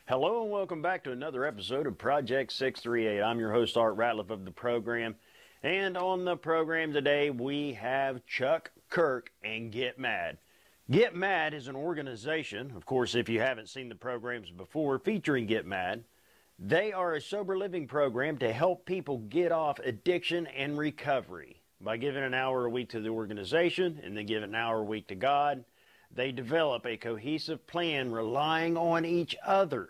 Hello and welcome back to another episode of Project 638. I'm your host, Art Ratliff of the program. And on the program today, we have Chuck Kirk and Get Mad. Get Mad is an organization, of course, if you haven't seen the programs before, featuring Get Mad. They are a sober living program to help people get off addiction and recovery. By giving an hour a week to the organization and then giving an hour a week to God, they develop a cohesive plan relying on each other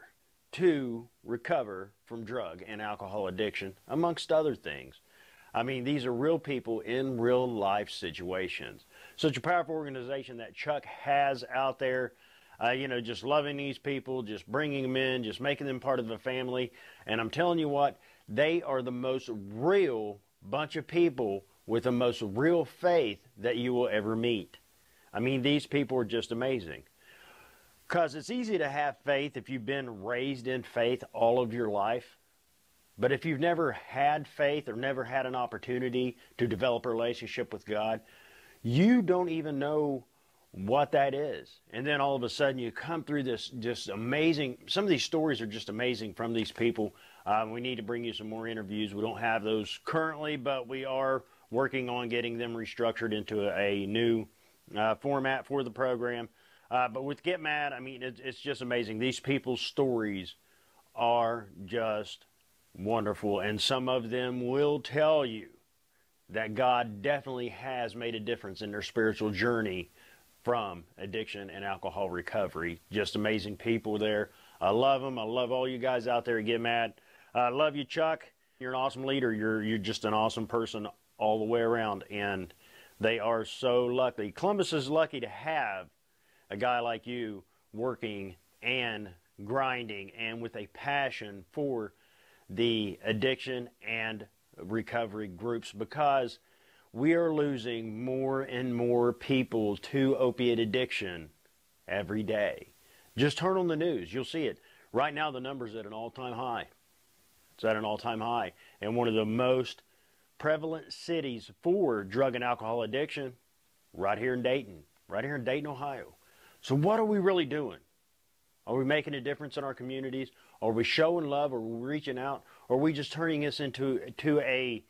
to recover from drug and alcohol addiction, amongst other things. I mean, these are real people in real life situations. Such a powerful organization that Chuck has out there, just loving these people, just bringing them in, just making them part of the family. And I'm telling you what, they are the most real bunch of people with the most real faith that you will ever meet. I mean, these people are just amazing. Because it's easy to have faith if you've been raised in faith all of your life. But if you've never had faith or never had an opportunity to develop a relationship with God, you don't even know what that is. And then all of a sudden you come through this just amazing, some of these stories are just amazing from these people. We need to bring you some more interviews. We don't have those currently, but we are working on getting them restructured into a new format for the program. But with Get Mad, I mean, it's just amazing. These people's stories are just wonderful. And some of them will tell you that God definitely has made a difference in their spiritual journey from addiction and alcohol recovery. Just amazing people there. I love them. I love all you guys out there at Get Mad. I love you, Chuck. You're an awesome leader. You're just an awesome person all the way around. And they are so lucky. Columbus is lucky to have a guy like you working and grinding and with a passion for the addiction and recovery groups, because we are losing more and more people to opiate addiction every day. Just turn on the news. You'll see it. Right now, the number's at an all-time high. It's at an all-time high. And one of the most prevalent cities for drug and alcohol addiction, right here in Dayton, Ohio. So what are we really doing? Are we making a difference in our communities? Are we showing love? Are we reaching out? Or are we just turning this into a,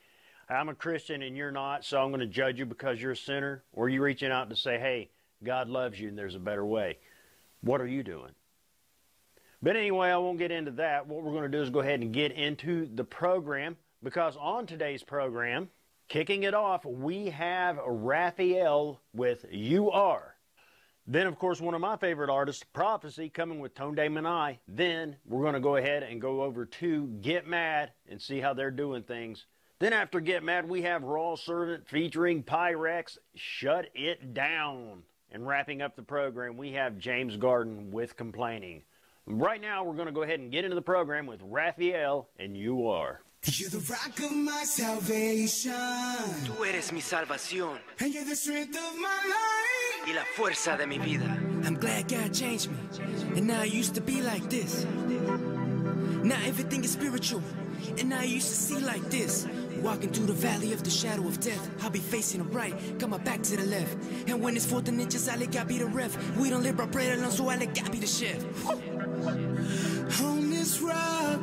I'm a Christian and you're not, so I'm going to judge you because you're a sinner? Or are you reaching out to say, hey, God loves you and there's a better way? What are you doing? But anyway, I won't get into that. What we're going to do is go ahead and get into the program, because on today's program, kicking it off, we have Raphael with You Are. Then, of course, one of my favorite artists, Prophecy, coming with Tone Day Manai. Then we're going to go ahead and go over to Get Mad and see how they're doing things. Then after Get Mad, we have Raw Servant featuring Pyrex, Shut It Down. And wrapping up the program, we have James Garden with Complaining. Right now, we're going to go ahead and get into the program with Raphael and You Are. You're the rock of my salvation. Tú eres mi salvación. And you're the strength of my life. Y la fuerza de mi vida. I'm glad God changed me. And now I used to be like this. Now everything is spiritual. And now I used to see like this. Walking through the valley of the shadow of death, I'll be facing the right, got my back to the left. And when it's 14 inches, I let God be the ref. We don't live by bread alone, so I let God be the chef. On this rock,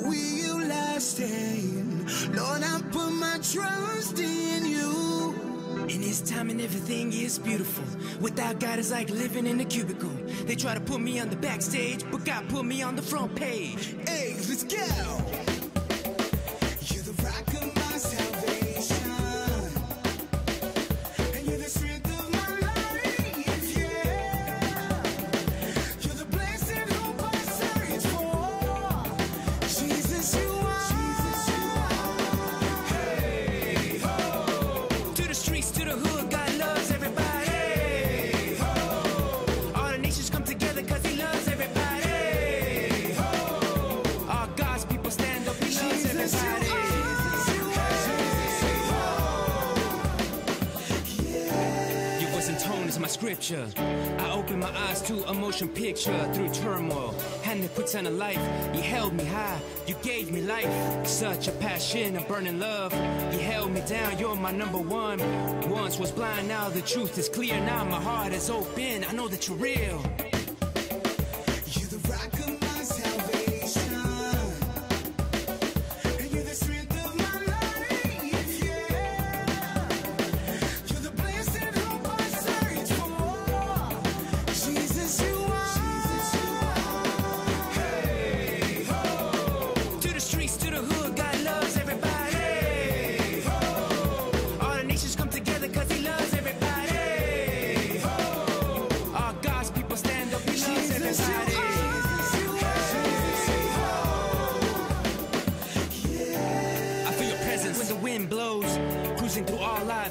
will I stand? Lord, I put my trust in you. In His time and everything is beautiful. Without God, it's like living in a cubicle. They try to put me on the backstage, but God put me on the front page. Hey, let's go. You're the rock of my salvation. And you're the strength of my life, yeah. You're the blessed hope I search for. Jesus, you are. Jesus, you are. Hey, ho. To the streets, to the hood, God loves everybody. Hey, ho. All the nations come together cause He loves everybody. Hey, ho. All God's people stand up, He loves Jesus, you everybody. are. Your voice and tone is my scripture. I open my eyes to a motion picture through turmoil. And the quicksand of life, You held me high, You gave me life. Such a passion, a burning love. You held me down, You're my number one. Once was blind, now the truth is clear. Now my heart is open, I know that You're real. You're the rock of my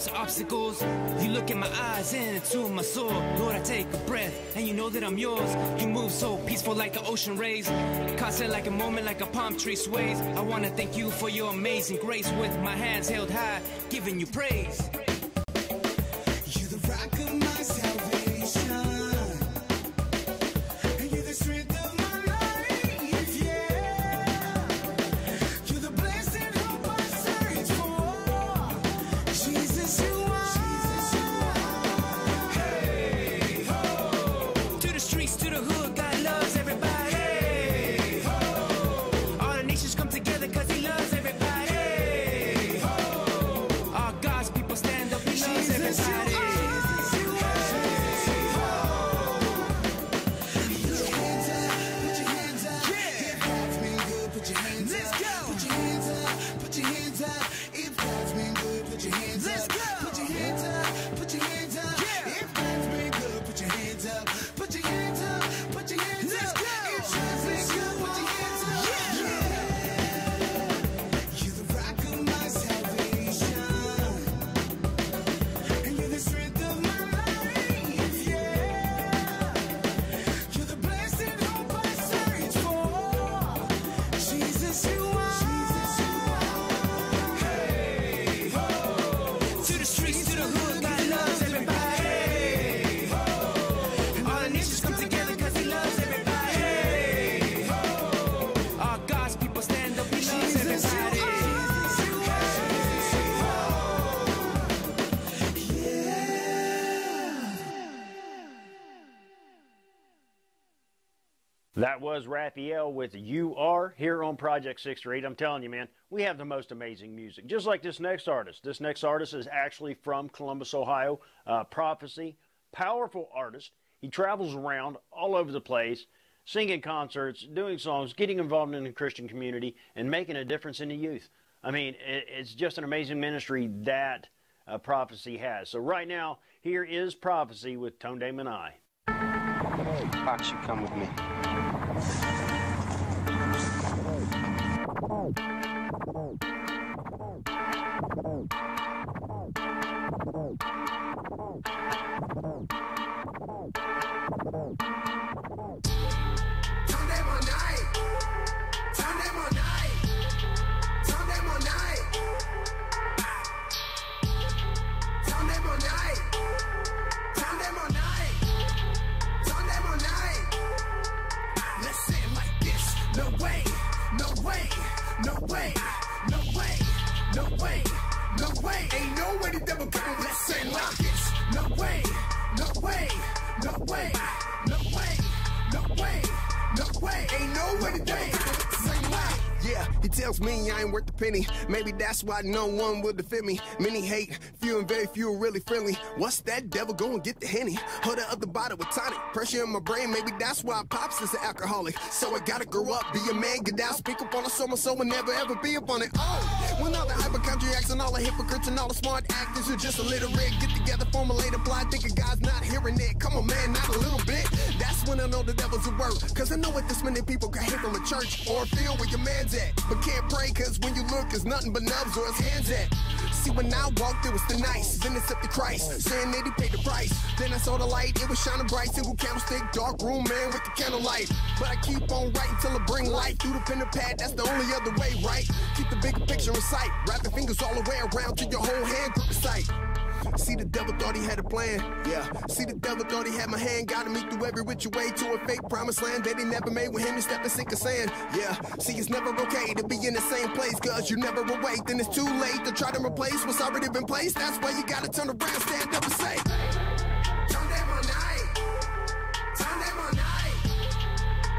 life's obstacles. You look in my eyes and into my soul. Lord, I take a breath and you know that I'm yours. You move so peaceful like the ocean rays. Constant like a moment, like a palm tree sways. I want to thank you for your amazing grace. With my hands held high, giving you praise. You're the rock of my salvation. And you're the strength of my life, yeah. You're the blessed hope I search for. Jesus, you are. Hey, ho. To the streets, to the hood, God loves everybody. Hey, ho. All the nations come together cause he loves everybody. Hey, ho. All God's people stand up, he loves Jesus, you everybody. are. Put your hands up, put your hands up. If God's been good, put your hands Let's up. go. Put your hands up, put your hands up. If God's been good, put your hands Let's up. go. Put your hands up, put your hands up. If God's been good, put your hands up. Put your hands up, put your hands Let's up. go. If God's been good, put your hands up. Yeah. You're the rock of my salvation. And you're the strength of my life, yeah. You're the blessed hope I search for. Jesus, you are. Hey, ho. To the streets, to the hood, God loves everybody. Hey, ho. All the nations come together cause he loves everybody. Hey, ho. All God's people stand up, he loves Jesus, you everybody. are. That was Raphael with You Are here on Project 638. I'm telling you, man, we have the most amazing music. Just like this next artist. This next artist is actually from Columbus, Ohio. Prophecy, powerful artist. He travels around all over the place, singing concerts, doing songs, getting involved in the Christian community, and making a difference in the youth. I mean, it's just an amazing ministry that Prophecy has. So right now, here is Prophecy with Tone Damon I. Pox, you come with me. Ain't no way the devil coming with the same like this. No way, no way, no way, no way, no way, no way. Ain't no way the devil coming with the same like. Yeah, he tells me I ain't worth the penny. Maybe that's why no one will defend me. Many hate, few and very few are really friendly. What's that devil go and get the Henny? Or the other bottle with tonic. Pressure in my brain, maybe that's why Pops is an alcoholic. So I gotta grow up, be a man, get down, speak up on the soul, and never ever be up on it. Oh, when all the hypochondriacs and all the hypocrites and all the smart actors who just illiterate get together, formulate a plot, thinking God's not hearing it. Come on, man, not a little bit. That's when I know the devil's at work. Cause I know what this many people can hear from a church or a field where your man's at. But can't pray cause when you look, it's nothing but nubs or his hands at. See, when I walked, it was the nice, then accepted Christ, saying that he paid the price. Then I saw the light, it was shining bright, single candlestick, dark room, man, with the candlelight. But I keep on writing till I bring light through the pen and pad, that's the only other way, right? Keep the bigger picture in sight, wrap the fingers all the way around till your whole hand grip the sight. See, the devil thought he had a plan, yeah. See, the devil thought he had my hand, guiding me through every which way to a fake promised land that he never made with him to step and sink of sand, yeah. See, it's never okay to be in the same place, cause you never awake, then it's too late to try to replace what's already been placed. That's why you gotta turn around, stand up and say, turn them on night, turn them on night,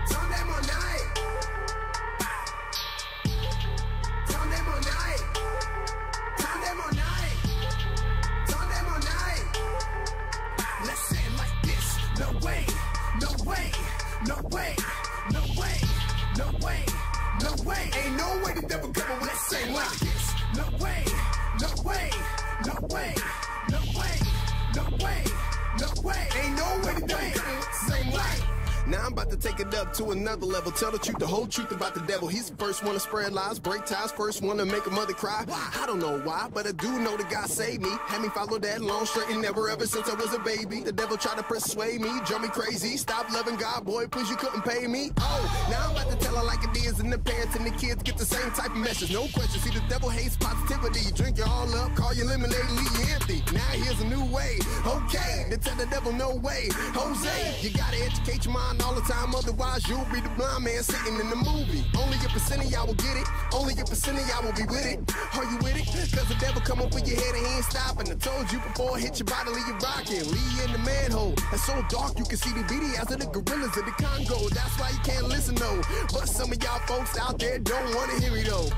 turn them on night, turn them on night, turn them on night. Let's say it like this. No way, no way, no way, no way, no way, no way. Ain't no way the devil coming with that same like this. No way, no way, no way, no way, no way, no way. Ain't no way the devil coming with the same like. Now I'm about to take it up to another level. Tell the truth, the whole truth about the devil. He's the first one to spread lies, break ties, first one to make a mother cry. I don't know why, but I do know that God saved me. Had me follow that long, straight and never ever since I was a baby. The devil tried to persuade me, drove me crazy. Stop loving God, boy, please, you couldn't pay me. Oh, now I'm about to tell her like it is, and the parents and the kids get the same type of message. No question, see the devil hates positivity. You drink it all up, call your lemonade, leave you empty. Now here's a new way, okay, to tell the devil no way. Jose, you gotta educate your mind all the time, otherwise you'll be the blind man sitting in the movie. Only a percent of y'all will get it, only a percent of y'all will be with it. Are you with it? Cause the devil come up with your head and he ain't stopping. I told you before, hit your body, leave you rocking, leave you in the manhole. It's so dark you can see the BDS of the gorillas of the Congo. That's why you can't listen though, but some of y'all folks out there don't wanna hear me though.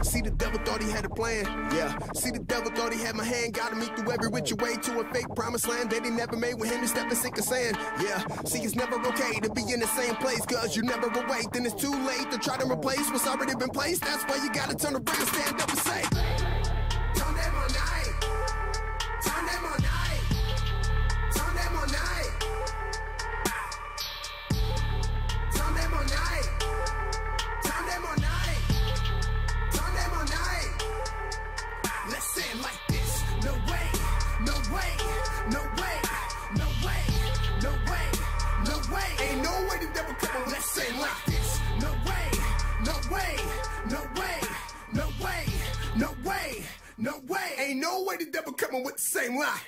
See, the devil thought he had a plan, yeah. See, the devil thought he had my hand, got me through every which way to a fake promised land that he never made with him to step in sink of sand, yeah. See, it's never okay to be in the same place, cause you never awake. Then it's too late to try to replace what's already been placed. That's why you gotta turn around, stand up and say, turn them on night, turn them on night, turn them on night, turn them on night, turn them on night. Let's say it like this. No way, no way, no way, no way, no way, no way. Ain't no way the devil come on. Let's say it like this. No way, no way, no way, no way, no way, no way. Ain't no way the devil coming with the same lie.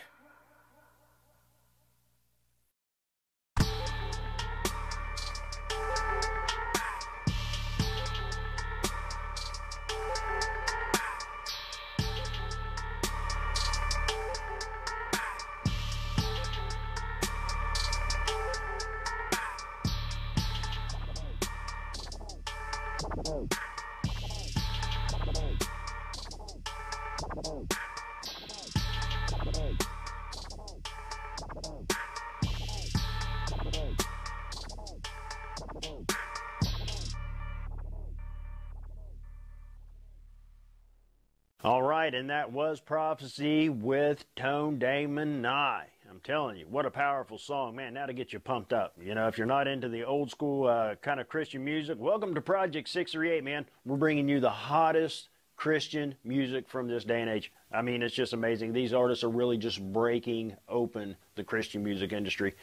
All right, and that was Prophecy with Tone Damon Nye. I'm telling you, what a powerful song. Man, now to get you pumped up. You know, if you're not into the old school kind of Christian music, welcome to Project 638, man. We're bringing you the hottest Christian music from this day and age. I mean, it's just amazing. These artists are really just breaking open the Christian music industry.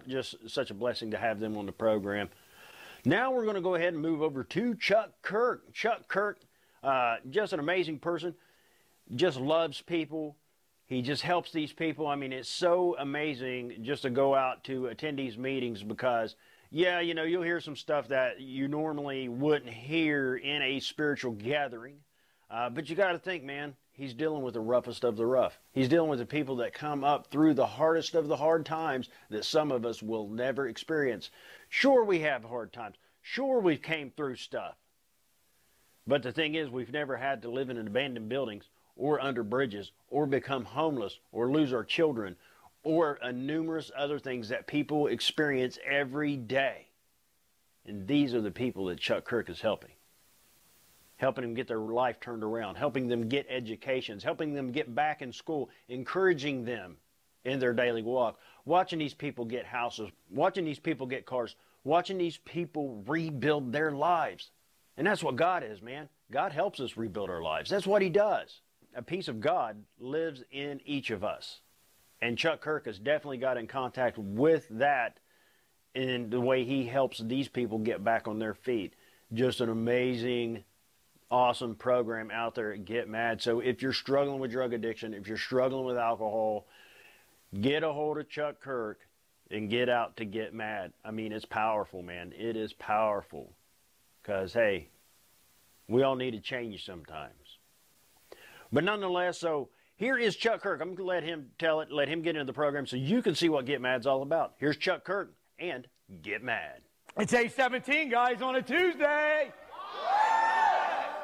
Just such a blessing to have them on the program. Now we're going to go ahead and move over to Chuck Kirk. Chuck Kirk, just an amazing person, just loves people. He just helps these people. I mean, it's so amazing just to go out to attend these meetings because, yeah, you know, you'll hear some stuff that you normally wouldn't hear in a spiritual gathering. But you got to think, man, he's dealing with the roughest of the rough. He's dealing with the people that come up through the hardest of the hard times that some of us will never experience. Sure, we have hard times. Sure, we came through stuff. But the thing is, we've never had to live in abandoned buildings or under bridges or become homeless or lose our children or numerous other things that people experience every day. And these are the people that Chuck Kirk is helping. Helping them get their life turned around, helping them get educations, helping them get back in school, encouraging them in their daily walk, watching these people get houses, watching these people get cars, watching these people rebuild their lives. And that's what God is, man. God helps us rebuild our lives. That's what he does. A piece of God lives in each of us. And Chuck Kirk has definitely got in contact with that in the way he helps these people get back on their feet. Just an amazing, awesome program out there at Get Mad. So if you're struggling with drug addiction, if you're struggling with alcohol, get a hold of Chuck Kirk and get out to Get Mad. I mean, it's powerful, man. It is powerful. Because, hey, we all need to change sometimes. But nonetheless, so here is Chuck Kirk. I'm going to let him tell it, let him get into the program so you can see what Get Mad's all about. Here's Chuck Kirk and Get Mad. It's 8:17, guys, on a Tuesday.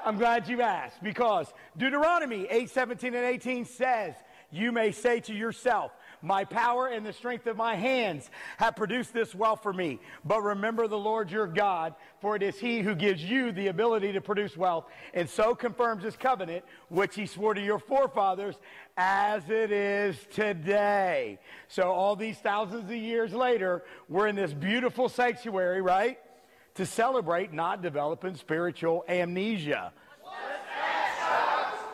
I'm glad you asked because Deuteronomy 8:17 and 18 says, you may say to yourself, My power and the strength of my hands have produced this wealth for me. But remember the Lord your God, for it is he who gives you the ability to produce wealth, and so confirms his covenant, which he swore to your forefathers, as it is today. So all these thousands of years later, we're in this beautiful sanctuary, right? To celebrate not developing spiritual amnesia.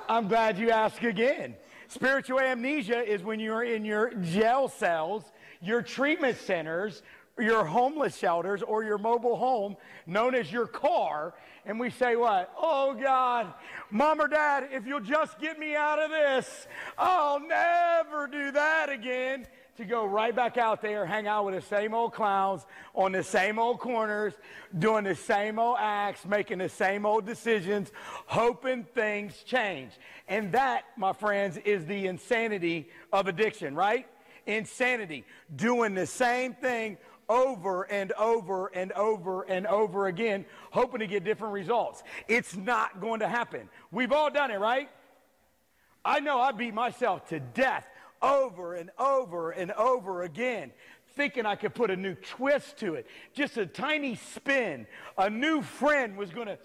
I'm glad you asked again. Spiritual amnesia is when you're in your jail cells, your treatment centers, your homeless shelters, or your mobile home known as your car, and we say what? Oh God, Mom or Dad, if you'll just get me out of this, I'll never do that again. To go right back out there, hang out with the same old clowns on the same old corners, doing the same old acts, making the same old decisions, hoping things change. And that, my friends, is the insanity of addiction, right? Insanity. Doing the same thing over and over and over and over again, hoping to get different results. It's not going to happen. We've all done it, right? I know I beat myself to death over and over and over again, thinking I could put a new twist to it, just a tiny spin. A new friend was going to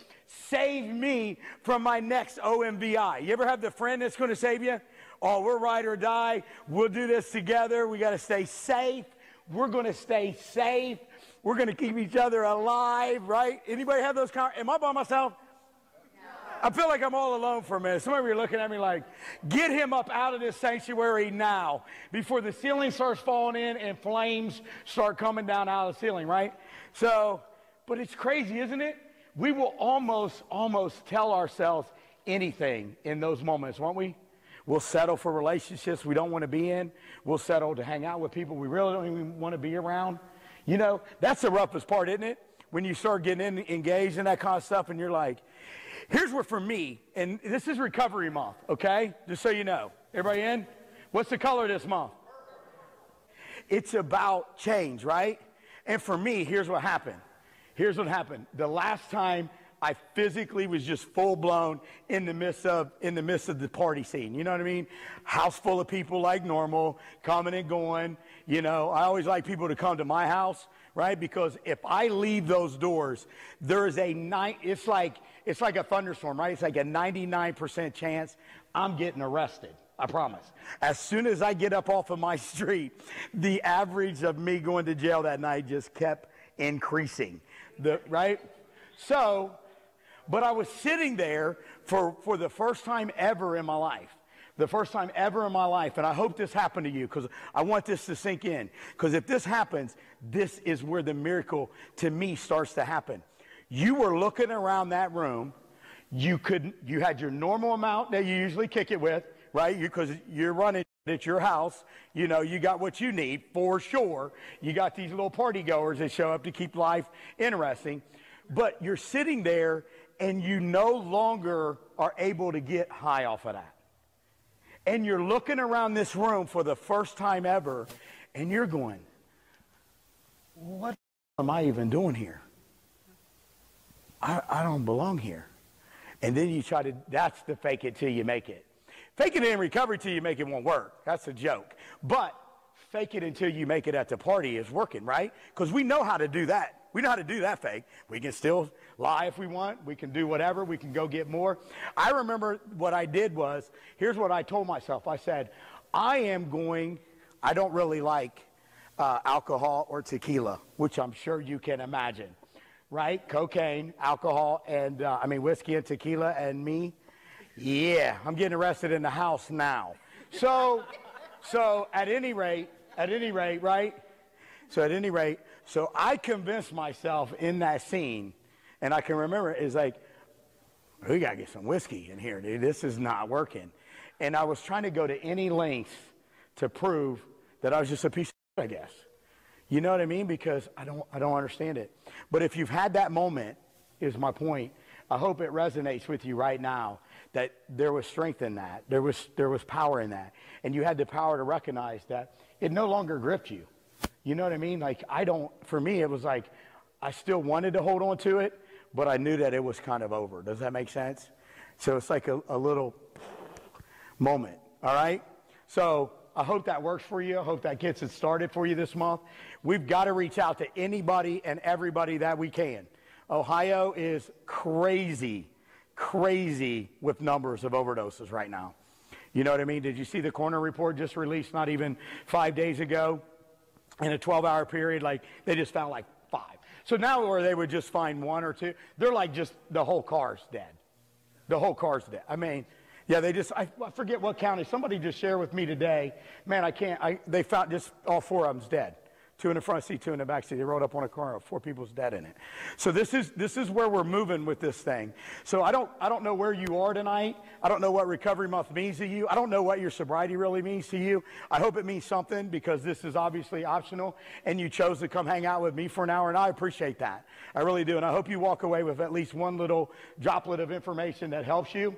save me from my next OMVI. You ever have the friend that's going to save you? Oh, we're ride or die. We'll do this together. We got to stay safe. We're going to stay safe. We're going to keep each other alive, right? Anybody have those am I by myself? I feel like I'm all alone for a minute. Some of you are looking at me like, get him up out of this sanctuary now before the ceiling starts falling in and flames start coming down out of the ceiling, right? So, but it's crazy, isn't it? We will almost tell ourselves anything in those moments, won't we? We'll settle for relationships we don't want to be in. We'll settle to hang out with people we really don't even want to be around. You know, that's the roughest part, isn't it? When you start getting engaged in that kind of stuff and you're like, here's where for me, and this is recovery month, okay? Just so you know. Everybody in? What's the color this month? It's about change, right? And for me, here's what happened. Here's what happened. The last time I physically was just full blown in the midst of the party scene. You know what I mean? House full of people like normal, coming and going. You know, I always like people to come to my house, right? Because if I leave those doors, there is it's like a thunderstorm, right? It's like a 99% chance I'm getting arrested. I promise. As soon as I get up off of my street, the average of me going to jail that night just kept increasing. Right? So, but I was sitting there for the first time ever in my life. The first time ever in my life. And I hope this happened to you because I want this to sink in. Because if this happens, this is where the miracle to me starts to happen. You were looking around that room. You had your normal amount that you usually kick it with, right? Because you're running at your house. You know, you got what you need for sure. You got these little party goers that show up to keep life interesting. But you're sitting there and you no longer are able to get high off of that. And you're looking around this room for the first time ever and you're going, what am I even doing here? I don't belong here. And then you try to, that's the fake it till you make it. Fake it in recovery till you make it won't work. That's a joke. But fake it until you make it at the party is working, right? Because we know how to do that. We know how to do that fake. We can still lie if we want. We can do whatever. We can go get more. I remember what I did was, here's what I told myself. I said, I don't really like alcohol or tequila, which I'm sure you can imagine, right? Cocaine, alcohol, and whiskey and tequila and me. Yeah, I'm getting arrested in the house now. So at any rate, right? So I convinced myself in that scene, and I can remember it's like, we got to get some whiskey in here, dude. This is not working. And I was trying to go to any length to prove that I was just a piece of shit, I guess. You know what I mean? Because I don't understand it. But if you've had that moment, is my point, I hope it resonates with you right now that there was strength in that. There was power in that. And you had the power to recognize that it no longer gripped you. You know what I mean? Like, for me, it was like, I still wanted to hold on to it, but I knew that it was kind of over. Does that make sense? So it's like a little moment, all right? So I hope that works for you. I hope that gets it started for you this month. We've got to reach out to anybody and everybody that we can. Ohio is crazy with numbers of overdoses right now. You know what I mean? Did you see the coroner report just released not even 5 days ago? In a 12-hour period, like they just found like 5. So now where they would just find 1 or 2, they're like just the whole car's dead. The whole car's dead. I mean, yeah, I forget what county. Somebody just shared with me today. Man, they found just all 4 of them's dead. 2 in the front seat, 2 in the back seat. They rode up on a car, 4 people's dead in it. So this is where we're moving with this thing. So I don't know where you are tonight. I don't know what Recovery Month means to you. I don't know what your sobriety really means to you. I hope it means something because this is obviously optional and you chose to come hang out with me for an hour and I appreciate that. I really do. And I hope you walk away with at least one little droplet of information that helps you.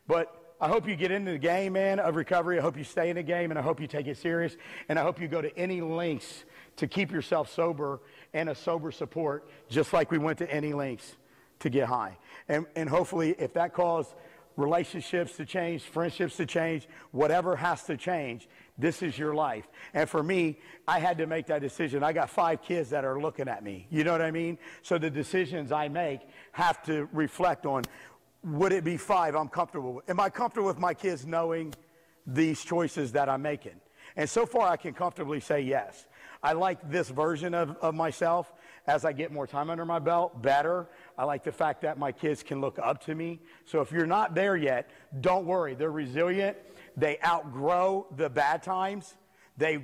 But I hope you get into the game, man, of recovery. I hope you stay in the game and I hope you take it serious. And I hope you go to any lengths to keep yourself sober and a sober support, just like we went to any lengths to get high. And hopefully if that caused relationships to change, friendships to change, whatever has to change, this is your life. And for me, I had to make that decision. I got 5 kids that are looking at me. You know what I mean? So the decisions I make have to reflect on, would it be 5 I'm comfortable with? Am I comfortable with my kids knowing these choices that I'm making? And so far I can comfortably say yes. I like this version of myself as I get more time under my belt better. I like the fact that my kids can look up to me. So if you're not there yet, don't worry. They're resilient. They outgrow the bad times. They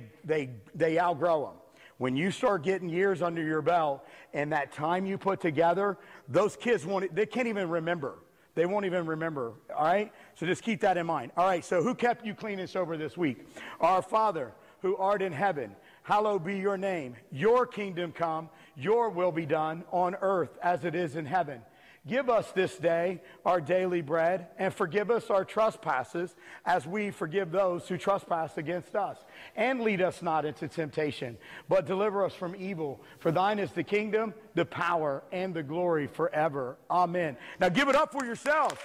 outgrow them. When you start getting years under your belt and that time you put together, those kids they can't even remember. They won't even remember, all right? So just keep that in mind. All right, so who kept you clean and sober this week? Our Father, who art in heaven, hallowed be your name. Your kingdom come, your will be done on earth as it is in heaven. Give us this day our daily bread, and forgive us our trespasses as we forgive those who trespass against us. And lead us not into temptation, but deliver us from evil. For thine is the kingdom, the power, and the glory forever. Amen. Now give it up for yourselves.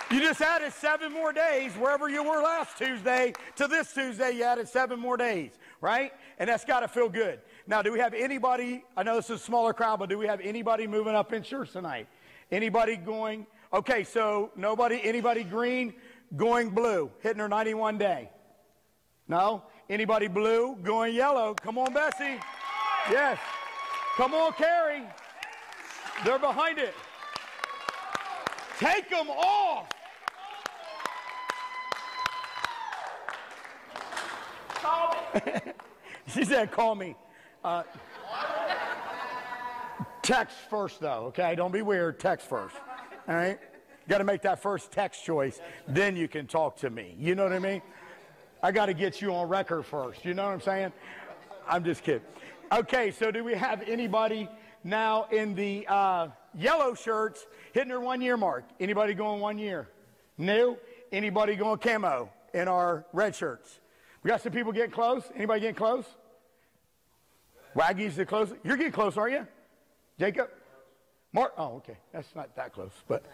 You just added 7 more days wherever you were last Tuesday to this Tuesday. You added 7 more days, right? And that's got to feel good. Now, do we have anybody? I know this is a smaller crowd, but do we have anybody moving up in church tonight? Anybody going? Okay, so nobody, anybody green, going blue, hitting her 91 day? No? Anybody blue, going yellow? Come on, Bessie. Yes. Come on, Carrie. They're behind it. Take them off. Call me. She said, call me. Text first, though, okay? Don't be weird. Text first, all right? Got to make that first text choice. Then you can talk to me. You know what I mean? I got to get you on record first. You know what I'm saying? I'm just kidding. Okay, so do we have anybody now in the yellow shirts hitting their 1 year mark? Anybody going 1 year? New? Anybody going camo in our red shirts? We got some people getting close. Anybody getting close? Waggy's the close. You're getting close, aren't you? Jacob? Mark? Oh, okay. That's not that close, but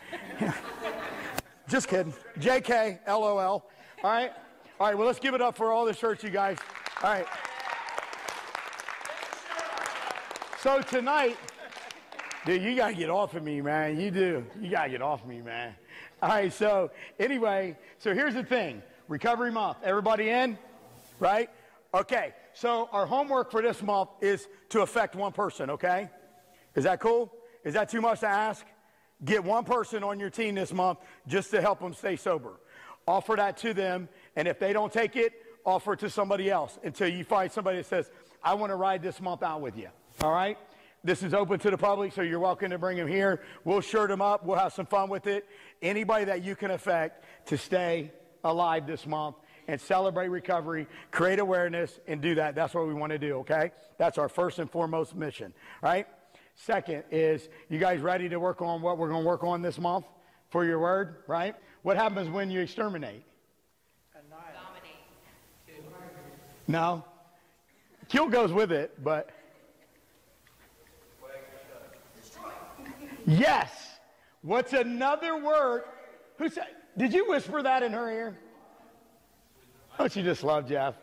just kidding. JK, LOL. All right. All right. Well, let's give it up for all the shirts, you guys. All right. So tonight, dude, you got to get off of me, man. You do. You got to get off of me, man. All right. So anyway, so here's the thing. Recovery Month. Everybody in? Right? Okay. So our homework for this month is to affect one person, okay? Is that cool? Is that too much to ask? Get one person on your team this month just to help them stay sober. Offer that to them, and if they don't take it, offer it to somebody else until you find somebody that says, I want to ride this month out with you, all right? This is open to the public, so you're welcome to bring them here. We'll shirt them up. We'll have some fun with it. Anybody that you can affect to stay alive this month and celebrate recovery, create awareness, and do that. That's what we want to do, okay? That's our first and foremost mission, right? Second is, you guys ready to work on what we're going to work on this month for your word, right? What happens when you exterminate? Dominate. No. Kill goes with it, but... Yes. What's another word? Who said? Did you whisper that in her ear? Don't you just love Jeff?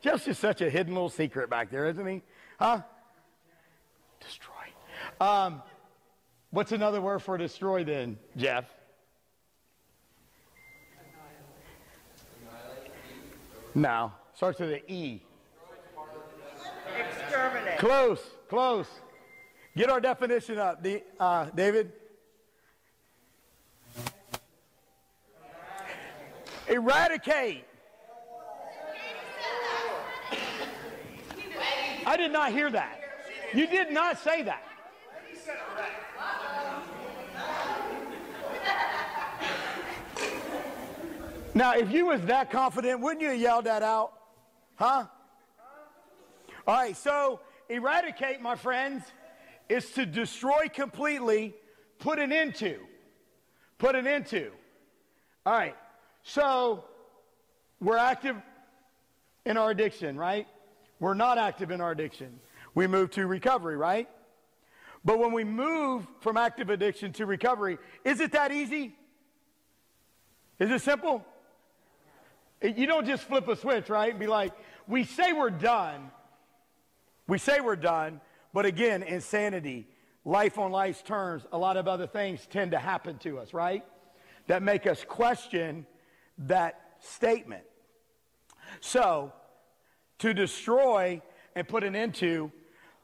Jeff's just such a hidden little secret back there, isn't he? Huh? Destroy. What's another word for destroy then, Jeff? No. Starts with an E. Exterminate. Close, close. Get our definition up, David. Eradicate. I did not hear that. You did not say that. Now, if you was that confident, wouldn't you have yelled that out? Huh? All right, so eradicate, my friends, is to destroy completely, put an end to. Put an end to. All right, so we're active in our addiction, right? We're not active in our addiction. We move to recovery, right? But when we move from active addiction to recovery, is it that easy? Is it simple? You don't just flip a switch, right? And be like, we say we're done. We say we're done, but again, insanity, life on life's terms, a lot of other things tend to happen to us, right? That make us question that statement. So, to destroy and put an end to,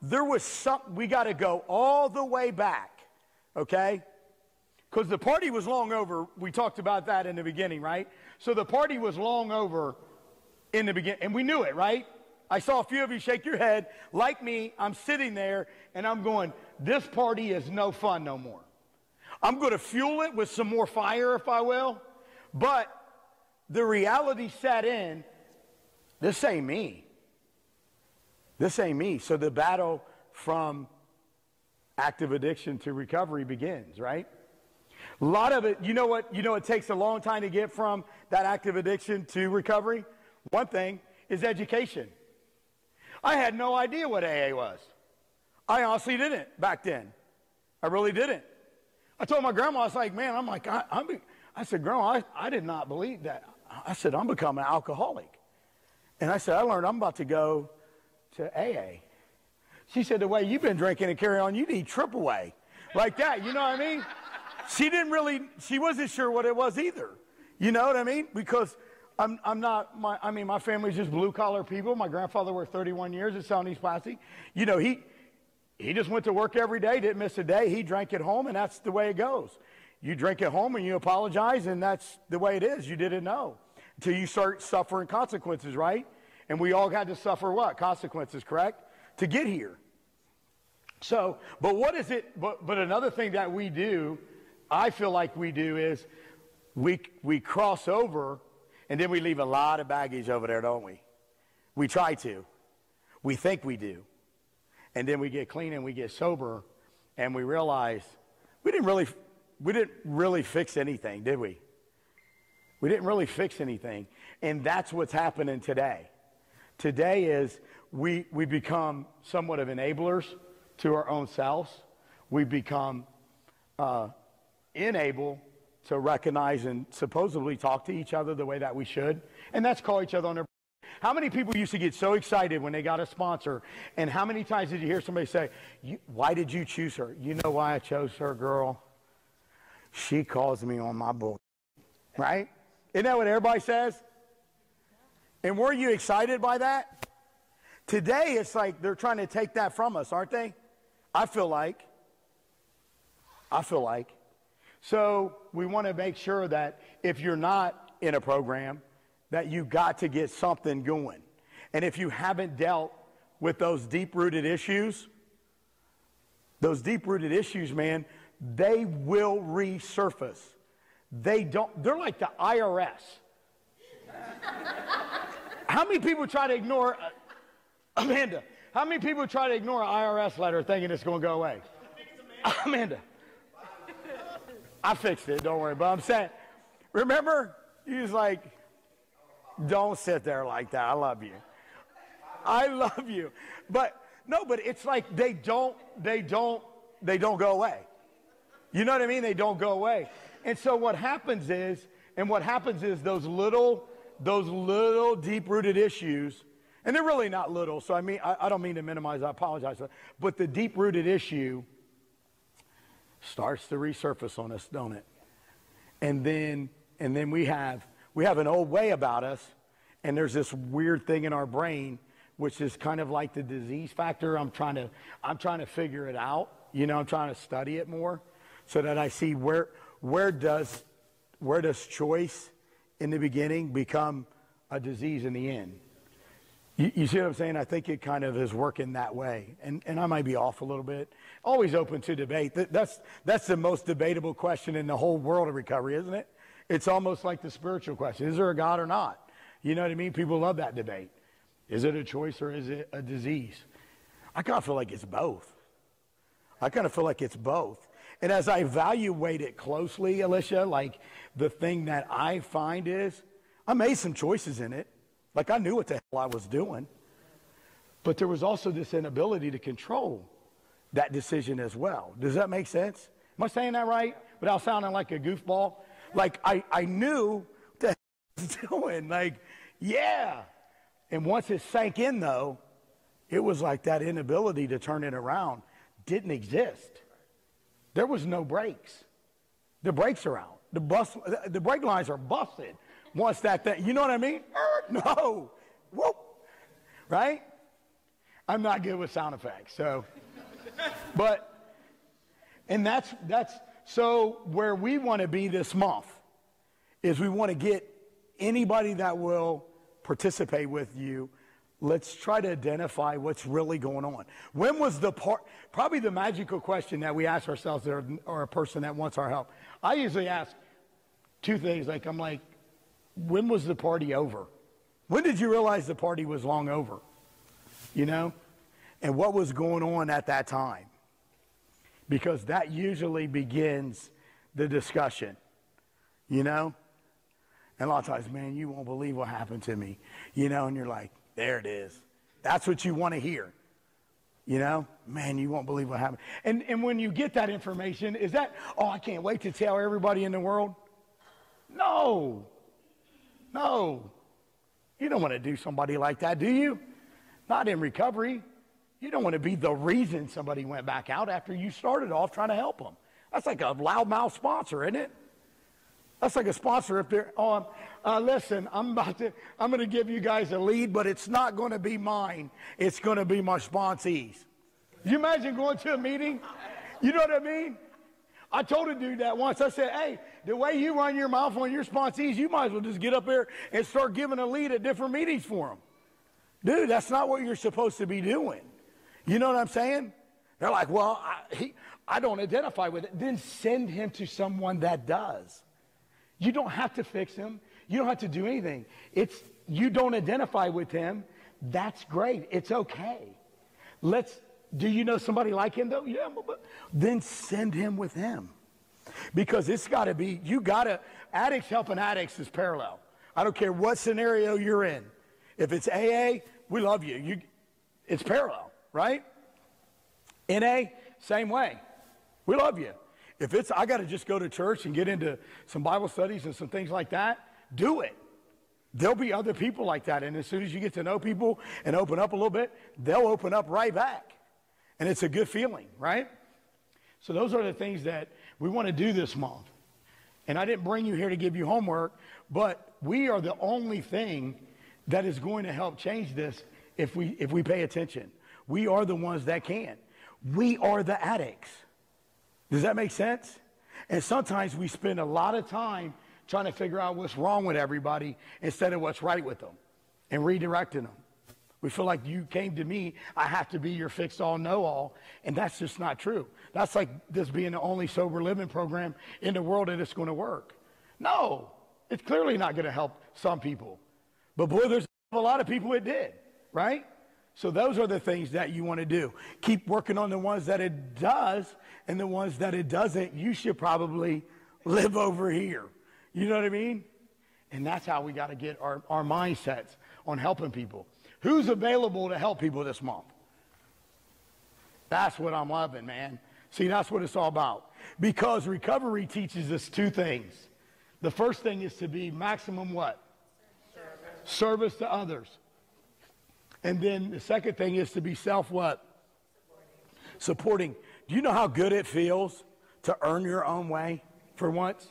there was something, we got to go all the way back, okay? Because the party was long over. We talked about that in the beginning, right? So the party was long over in the beginning, and we knew it, right? I saw a few of you shake your head. Like me, I'm sitting there, and I'm going, this party is no fun no more. I'm going to fuel it with some more fire, if I will. But the reality set in, this ain't me. This ain't me. So the battle from active addiction to recovery begins, right? A lot of it, you know what? You know it takes a long time to get from that active addiction to recovery? One thing is education. I had no idea what AA was. I honestly didn't back then. I really didn't. I told my grandma, I was like, man, I said, Grandma, I did not believe that. I said, I'm becoming an alcoholic. And I said, I learned I'm about to go to AA. She said, the way you've been drinking and carrying on, you need triple A. Like that, you know what I mean? She wasn't sure what it was either. You know what I mean? Because my family's just blue collar people. My grandfather worked 31 years at South East Plastic. You know, he just went to work every day, didn't miss a day. He drank at home, and that's the way it goes. You drink at home and you apologize, and that's the way it is. You didn't know until you start suffering consequences, right? And we all had to suffer what? Consequences, correct? To get here. So, but what is it? But another thing that we do, I feel like we do, is we cross over, and then we leave a lot of baggage over there, don't we? We try to. We think we do. And then we get clean and we get sober, and we realize we didn't really fix anything, did we? We didn't really fix anything. And that's what's happening today. Today is we become somewhat of enablers to our own selves. We become unable to recognize and supposedly talk to each other the way that we should. And that's call each other on their... How many people used to get so excited when they got a sponsor? And how many times did you hear somebody say, why did you choose her? You know why I chose her, girl? She calls me on my bull. Right? Isn't that what everybody says? And were you excited by that? Today, it's like they're trying to take that from us, aren't they? I feel like. So we want to make sure that if you're not in a program, that you got to get something going. And if you haven't dealt with those deep-rooted issues, man, they will resurface. They're like the IRS. How many people try to ignore, Amanda, how many people try to ignore an IRS letter thinking it's going to go away? Amanda. I fixed it, don't worry. But I'm saying, remember, he was like, don't sit there like that. I love you. I love you. But it's like they don't go away. You know what I mean? They don't go away. And so what happens is those little deep-rooted issues, and they're really not little, so I don't mean to minimize, I apologize, but the deep-rooted issue starts to resurface on us, don't it? And then we have an old way about us, and there's this weird thing in our brain, which is kind of like the disease factor. I'm trying to figure it out. I'm trying to study it more so that I see where does choice in the beginning become a disease in the end. You see what I'm saying? I think it kind of is working that way. And I might be off a little bit. Always open to debate. That's the most debatable question in the whole world of recovery, isn't it? It's almost like the spiritual question. Is there a God or not? You know what I mean? People love that debate. Is it a choice or is it a disease? I kind of feel like it's both. And as I evaluate it closely, Alicia, like the thing that I find is I made some choices in it. Like I knew what the hell I was doing. But there was also this inability to control that decision as well. Does that make sense? Am I saying that right? Without sounding like a goofball? Like I knew what the hell I was doing. Like, yeah. And once it sank in though, it was like that inability to turn it around didn't exist. There was no brakes. The brakes are out. The brake lines are busted. Once that thing, you know what I mean? No. Whoop. Right? I'm not good with sound effects, so. And that's so where we want to be this month is we want to get anybody that will participate with you. Let's try to identify what's really going on. When was the part, probably the magical question that we ask ourselves or a person that wants our help. I usually ask two things, I'm like, when was the party over? When did you realize the party was long over? And what was going on at that time? Because that usually begins the discussion, And a lot of times, man, you won't believe what happened to me, and you're like, there it is. That's what you want to hear. Man, you won't believe what happened. And when you get that information, is that, oh, I can't wait to tell everybody in the world? No. You don't want to do somebody like that, do you? Not in recovery. You don't want to be the reason somebody went back out after you started off trying to help them. That's like a loudmouth sponsor, isn't it? That's like a sponsor if they're on. Listen, I'm going to give you guys a lead, but it's not going to be mine. It's going to be my sponsees. You imagine going to a meeting? You know what I mean? I told a dude that once. I said, hey, the way you run your mouth on your sponsees, you might as well just get up there and start giving a lead at different meetings for them. Dude, that's not what you're supposed to be doing. You know what I'm saying? They're like, well, I don't identify with it. Then send him to someone that does. You don't have to fix him. You don't have to do anything. You don't identify with him. That's great. It's okay. Do you know somebody like him though? Yeah, but then send him with him. Because it's got to be, addicts helping addicts is parallel. I don't care what scenario you're in. If it's AA, we love you. It's parallel, right? NA, same way. We love you. If it's, I got to just go to church and get into some Bible studies and some things like that, do it. There'll be other people like that. And as soon as you get to know people and open up a little bit, they'll open up right back. And it's a good feeling, right? So those are the things that we want to do this month. And I didn't bring you here to give you homework, but we are the only thing that is going to help change this if we pay attention. We are the ones that can. We are the addicts. Does that make sense? And sometimes we spend a lot of time trying to figure out what's wrong with everybody instead of what's right with them and redirecting them. We feel like you came to me, I have to be your fix-all, know-all, and that's just not true. That's like this being the only sober living program in the world and it's going to work. No, it's clearly not going to help some people. But boy, there's a lot of people it did, right? So those are the things that you want to do. Keep working on the ones that it does, and the ones that it doesn't, you should probably live over here. You know what I mean? And that's how we got to get our mindsets on helping people. Who's available to help people this month? That's what I'm loving, man. See, that's what it's all about. Because recovery teaches us two things. The first thing is to be maximum what? Service to others. And then the second thing is to be self what? Supporting. Do you know how good it feels to earn your own way for once?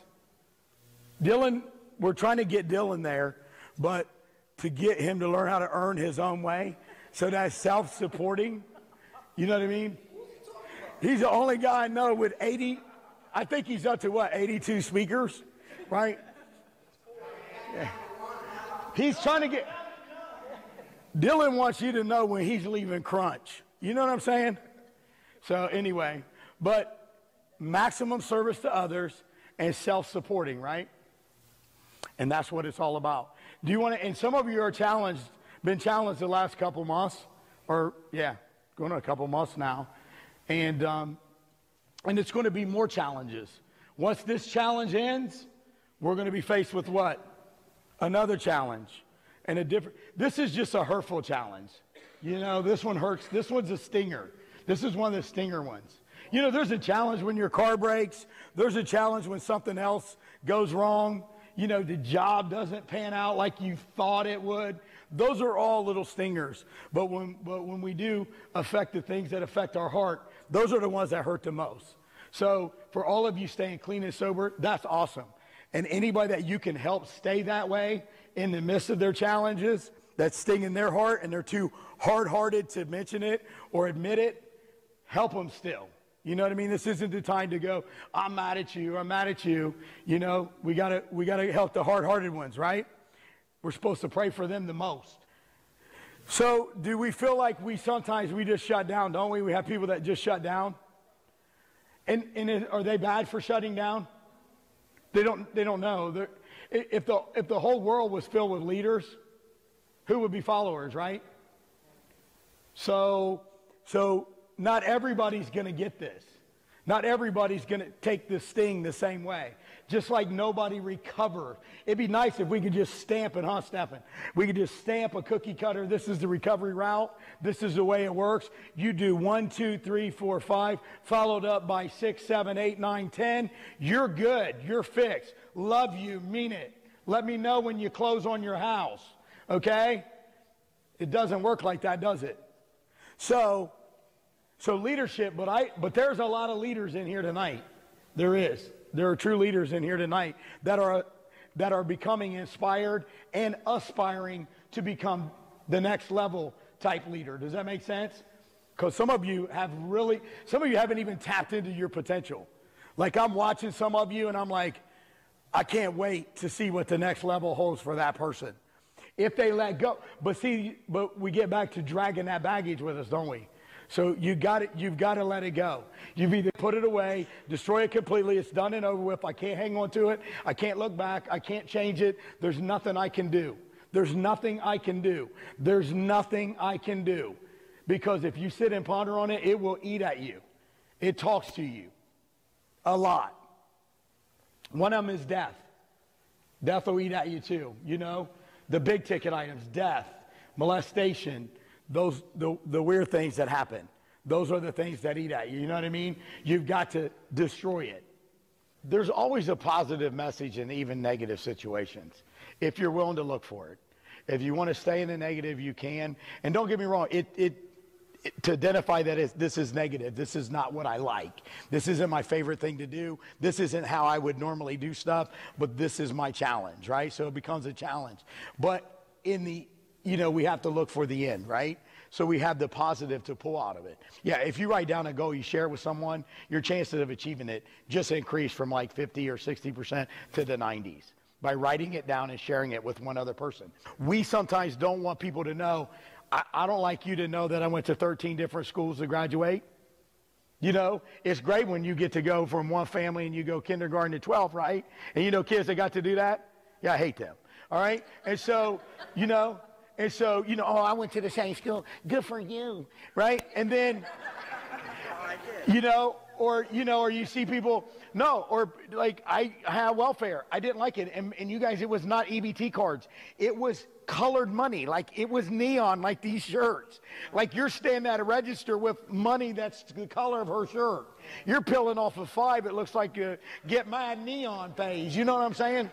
Dylan, we're trying to get Dylan there, but to get him to learn how to earn his own way, so that's self-supporting. You know what I mean? He's the only guy I know with 80, I think he's up to what, 82 speakers, right? Yeah. He's trying to get, Dylan wants you to know when he's leaving Crunch. You know what I'm saying? So anyway, but maximum service to others and self-supporting, right? And that's what it's all about. Do you want to, and some of you are challenged, been challenged the last couple months, or yeah, going on a couple months now. And it's going to be more challenges. Once this challenge ends, we're going to be faced with what? Another challenge. And a different, this is just a hurtful challenge. You know, this one hurts. This one's a stinger. This is one of the stinger ones. You know, there's a challenge when your car breaks. There's a challenge when something else goes wrong. You know, the job doesn't pan out like you thought it would. Those are all little stingers. But when we do affect the things that affect our heart, those are the ones that hurt the most. So for all of you staying clean and sober, that's awesome. And anybody that you can help stay that way in the midst of their challenges, that's stinging their heart and they're too hard-hearted to mention it or admit it, help them still. You know what I mean? This isn't the time to go, I'm mad at you, I'm mad at you. You know, we gotta help the hard-hearted ones, right? We're supposed to pray for them the most. So do we feel like we just shut down, don't we? We have people that just shut down. And are they bad for shutting down? They don't know. If the whole world was filled with leaders, who would be followers, right? So not everybody's going to get this. Not everybody's going to take this sting the same way. Just like nobody recovered. It'd be nice if we could just stamp it, huh, Stephen? We could just stamp a cookie cutter. This is the recovery route. This is the way it works. You do 1, 2, 3, 4, 5, followed up by 6, 7, 8, 9, 10. You're good. You're fixed. Love you. Mean it. Let me know when you close on your house. Okay? It doesn't work like that, does it? So leadership, but there's a lot of leaders in here tonight. There is. There are true leaders in here tonight that are becoming inspired and aspiring to become the next level type leader. Does that make sense? Because some of you haven't even tapped into your potential. Like I'm watching some of you and I'm like, I can't wait to see what the next level holds for that person. If they let go. But we get back to dragging that baggage with us, don't we? So you've got to let it go. You've either put it away, destroy it completely, it's done and over with. I can't hang on to it. I can't look back. I can't change it. There's nothing I can do. There's nothing I can do. There's nothing I can do. Because if you sit and ponder on it, it will eat at you. It talks to you a lot. One of them is death. Death will eat at you too, you know. The big ticket items, death, molestation, those the weird things that happen. Those are the things that eat at you. You know what I mean? You've got to destroy it. There's always a positive message in even negative situations if you're willing to look for it. If you want to stay in the negative, you can. And don't get me wrong, to identify that this is negative. This is not what I like. This isn't my favorite thing to do. This isn't how I would normally do stuff, but this is my challenge, right? So it becomes a challenge. But we have to look for the end, right? So we have the positive to pull out of it. Yeah, if you write down a goal, you share it with someone, your chances of achieving it just increase from like 50 or 60% to the 90s by writing it down and sharing it with one other person. We sometimes don't want people to know, I don't like you to know that I went to 13 different schools to graduate. You know, it's great when you get to go from one family and you go kindergarten to 12, right? And you know kids that got to do that? Yeah, I hate them. All right? And so, oh, I went to the same school. Good for you, right? And then, or, you know, or you see people, no, or like I had welfare. I didn't like it. And you guys, it was not EBT cards. It was colored money. Like it was neon, like these shirts. Like you're standing at a register with money that's the color of her shirt. You're peeling off a 5. It looks like a Get Mad neon page. You know what I'm saying?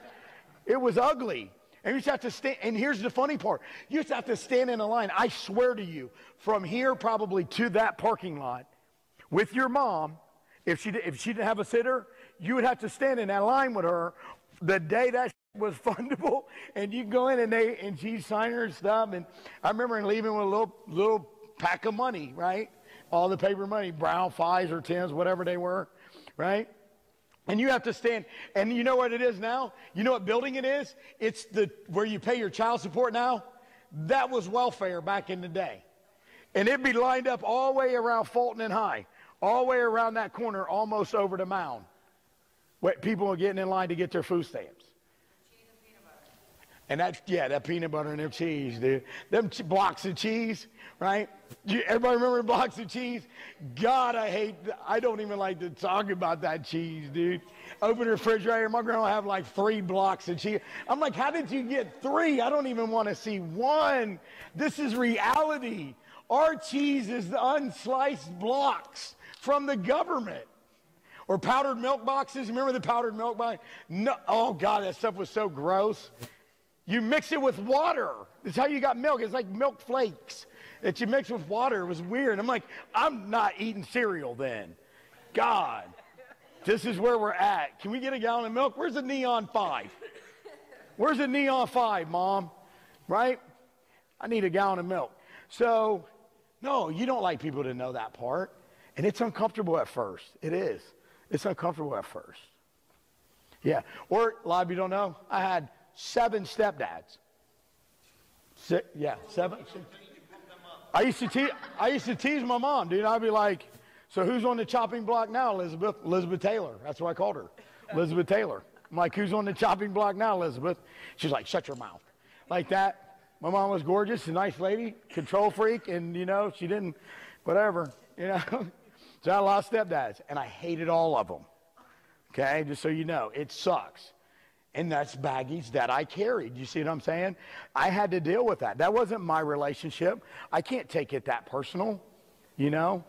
It was ugly. And you just have to stand, and here's the funny part. You just have to stand in a line. I swear to you, from here probably to that parking lot with your mom, if she didn't have a sitter, you would have to stand in that line with her the day that was fundable, and you go in and she's signing her stuff. And I remember leaving with a little pack of money, right? All the paper money, brown 5s or 10s, whatever they were, right? And you have to stand, and you know what it is now? You know what building it is? It's where you pay your child support now. That was welfare back in the day. And it'd be lined up all the way around Fulton and High, all the way around that corner, almost over to Mound. Where people are getting in line to get their food stamps. And that peanut butter and their cheese, dude. Them blocks of cheese, right? Everybody remember blocks of cheese? God, I don't even like to talk about that cheese, dude. Open the refrigerator, my grandma have like 3 blocks of cheese. I'm like, how did you get 3? I don't even want to see 1. This is reality. Our cheese is the unsliced blocks from the government. Or powdered milk boxes. Remember the powdered milk box? No, oh God, that stuff was so gross. You mix it with water. That's how you got milk. It's like milk flakes that you mix with water. It was weird. I'm like, I'm not eating cereal then. God, this is where we're at. Can we get a gallon of milk? Where's the neon 5? Where's the neon 5, Mom? Right? I need a gallon of milk. So, no, you don't like people to know that part. And it's uncomfortable at first. It is. It's uncomfortable at first. Yeah. Or, a lot of you don't know, I had 7 stepdads. 7. I used to tease my mom, dude. I'd be like, so who's on the chopping block now, Elizabeth? Elizabeth Taylor. That's what I called her. Elizabeth Taylor. I'm like, who's on the chopping block now, Elizabeth? She's like, shut your mouth. Like that. My mom was gorgeous, a nice lady, control freak, and, you know, she didn't, whatever, you know. So I had a lot of stepdads, and I hated all of them. Okay, just so you know, it sucks. And that's baggage that I carried. You see what I'm saying? I had to deal with that. That wasn't my relationship. I can't take it that personal, you know?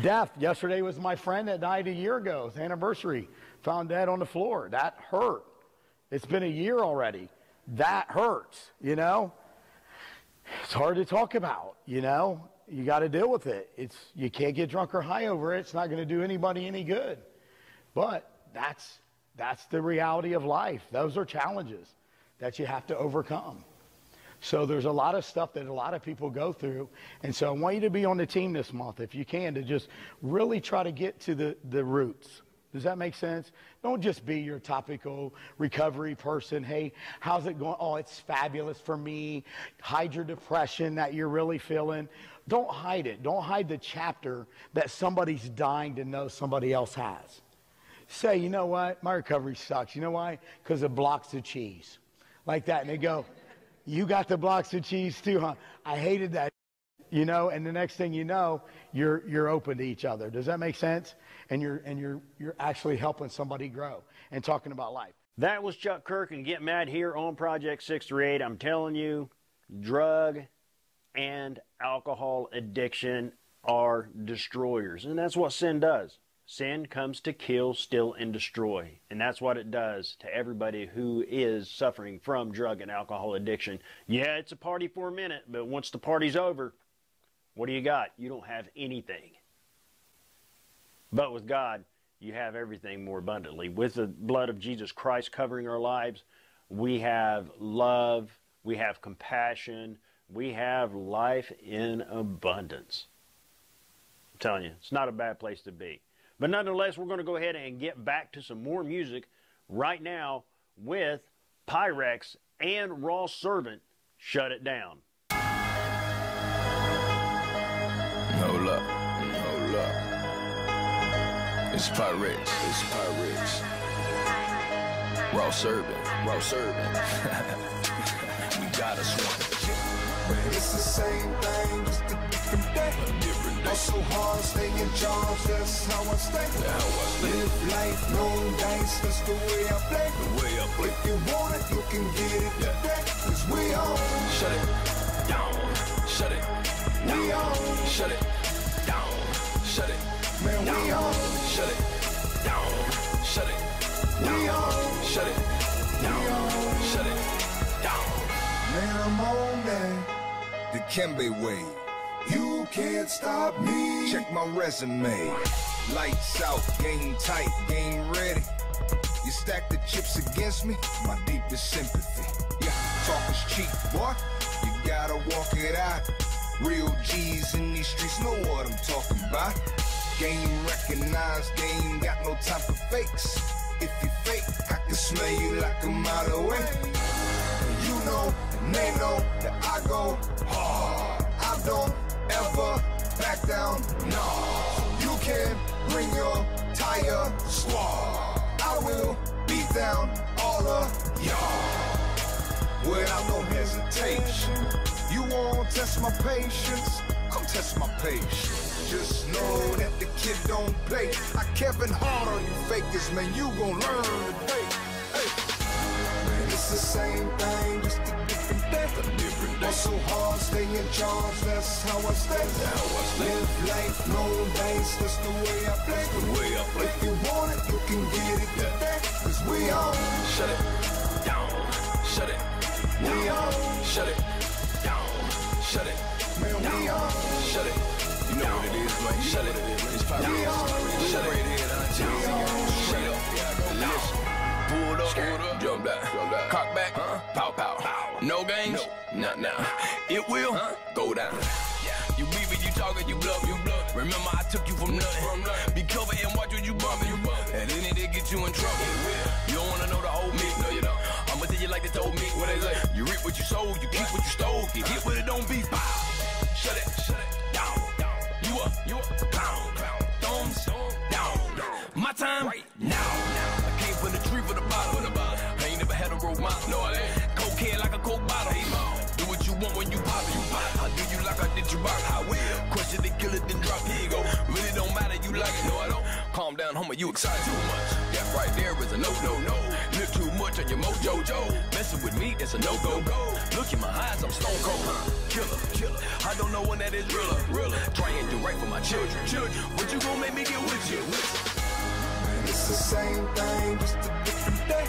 Death. Yesterday was my friend that died a year ago. His anniversary. Found dead on the floor. That hurt. It's been a year already. That hurts, you know? It's hard to talk about, you know? You got to deal with it. You can't get drunk or high over it. It's not going to do anybody any good. But that's the reality of life. Those are challenges that you have to overcome. So there's a lot of stuff that a lot of people go through. And so I want you to be on the team this month, if you can, to just really try to get to the roots. Does that make sense? Don't just be your topical recovery person. Hey, how's it going? Oh, it's fabulous for me. Hide your depression that you're really feeling. Don't hide it. Don't hide the chapter that somebody's dying to know somebody else has. Say, you know what? My recovery sucks. You know why? Because of blocks of cheese. Like that. And they go, you got the blocks of cheese too, huh? I hated that. You know, and the next thing you know, you're open to each other. Does that make sense? And you're actually helping somebody grow and talking about life. That was Chuck Kirk and Get Mad here on Project 638. I'm telling you, drug and alcohol addiction are destroyers. And that's what sin does. Sin comes to kill, steal, and destroy. And that's what it does to everybody who is suffering from drug and alcohol addiction. Yeah, it's a party for a minute, but once the party's over, what do you got? You don't have anything. But with God, you have everything more abundantly. With the blood of Jesus Christ covering our lives, we have love, we have compassion, we have life in abundance. I'm telling you, it's not a bad place to be. But nonetheless, we're going to go ahead and get back to some more music right now with Pyrex and Raw Servant, Shut It Down. Hold up, hold up. It's Pyrex, it's Pyrex. Raw Servant, Raw Servant. We got us one. It's the same thing, just a different day. A different Hustle hard, stay in charge, that's how I stay. Live life, no dice, that's the way I play. If you want it, you can get it today. Cause we on. Shut it down. Shut it. We on. Shut it down. Shut it. Man, we on. Shut it down. Shut it. We on. Shut it down. Shut it down. Man, I'm on that. The Kembe way. You can't stop me. Check my resume. Lights out, game tight, game ready. You stack the chips against me, my deepest sympathy. Yeah, talk is cheap, boy. You gotta walk it out. Real G's in these streets know what I'm talking about. Game recognized, game got no time for fakes. If you fake, I can smell you like a mile away. You know, and they know that I go hard. I don't ever back down, no. You can bring your entire squad. I will beat down all of y'all without no hesitation. You won't test my patience, come test my patience. Just know that the kid don't play. I Kevin Hart on you fakers, man, you gon' learn today. Hey. Man, it's the same thing, just a different day. Hustle hard, stay in charge, that's how I stay. Live life, no dice, that's the way I play. If you want it, you can get it today. Cause we on. Shut it down. Shut it. We on. Shut it down. Shut it. Man, we on. Shut it. You know what it is, man. Shut it. It's We on. Shut it. Shut it. Listen. Pulled up, jump down, cock back, pow pow. No games, nah. It will go down. You beefing, you talking, you bluff. Remember I took you from nothing. Be careful and watch what you bumping. And then they get you in trouble. You don't wanna know the whole me, no you don't. I'ma tell you like they told me. What they say? You reap what you sow, you keep what you stole. Get hit with it, don't be pow. Shut it down. You up, pound. Thumbs down. My time right now. I came from the tree for the bottle. I ain't never had a broke mouth. No, I ain't. Cocaine like a coke bottle. Do what you want when you pop it. I do you like I did you rock. I will. Question the killer, then drop. Here you go. Really don't matter, you like it. No, I don't. Calm down, homie, you excited too much. Yeah, right there is a no. Look too much on your mojo. Messing with me, that's a no-go. Look in my eyes, I'm stone cold. Killer. I don't know when that is realer. Try and do right for my children. What you gonna make me get with you? It's the same thing, just a different day.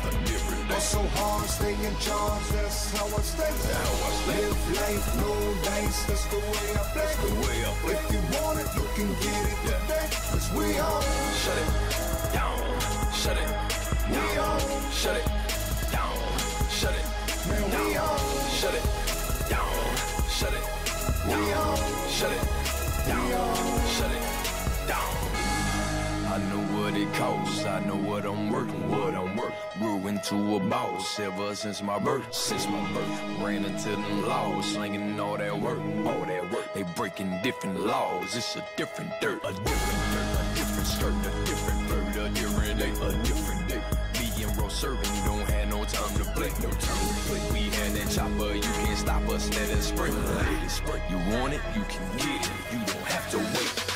Hustle hard, stay in charge, that's how I stay. Live life, no dice, that's the way I play. If you want it, you can get it today. Cause we on. Shut it down. Shut it. We on. Shut it down. Shut it. Man, we on. Shut it down. Shut it. We on. Shut it down. Shut it down. I know what it costs, I know what I'm working. Grew into a boss ever since my birth. Ran into them laws, slinging all that work. They breaking different laws, it's a different dirt. A different skirt, a different bird, a different day. Being real serving, you don't have no time to play. We had that chopper, you can't stop us, let it spray. You want it, you can get it, you don't have to wait.